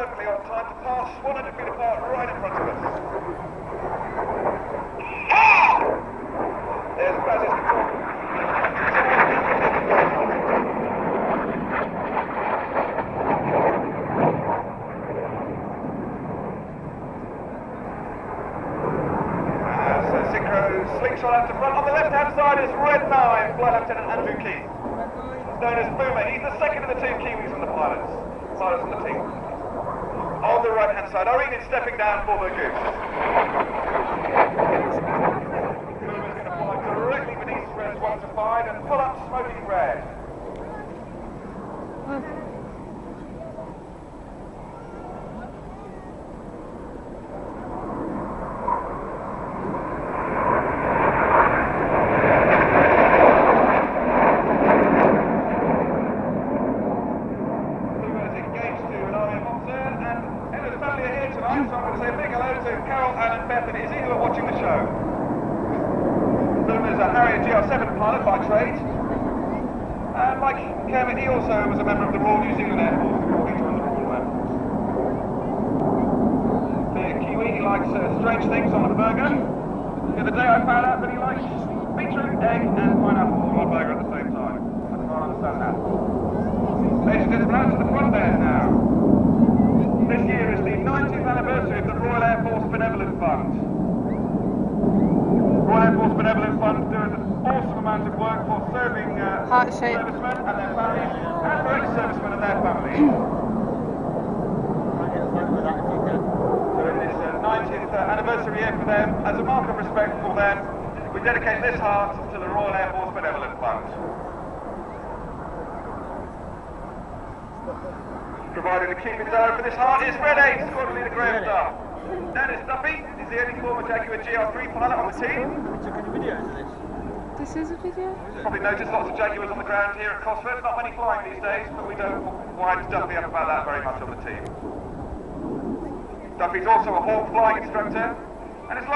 perfectly on time to pass 100 feet apart right in front of us. Ah! There's Baz's control. Slingshot out to front. On the left-hand side is Red 9, Flight Lieutenant Andrew Keith. He's known as Boomer. He's the second of the two Kiwis on the pilots on the team. On the right-hand side, Irene is stepping down for the goose. Boomer's going to fly directly beneath threads 1 to 5 and pull up smoking red. Pilot by trade, and like Kermit, he also was a member of the Royal New Zealand Air Force before he joined the Royal Air Force. The Kiwi, he likes strange things on a burger. The other day I found out that he likes beetroot, egg and pineapple on a burger at the same time. I can't understand that. Ladies and gentlemen, out to the front there now. This year is the 90th anniversary of the Royal Air Force Benevolent Fund. Royal Air Force Benevolent Fund doing an awesome amount of work for serving servicemen and their families, and for ex-servicemen and their families. So in this 90th anniversary year for them, as a mark of respect for them, we dedicate this heart to the Royal Air Force Benevolent Fund. Providing the keeping zone for this heart is Red 8, Squadron Leader Graham Starr. Dennis Duffy is the only former Jaguar GR3 pilot on the team. We took any videos of this? This is a video? Probably noticed lots of Jaguars on the ground here at Cosford. Not many flying these days, but we don't wind Duffy up about that very much on the team. Duffy's also a Hawk flying instructor, and his last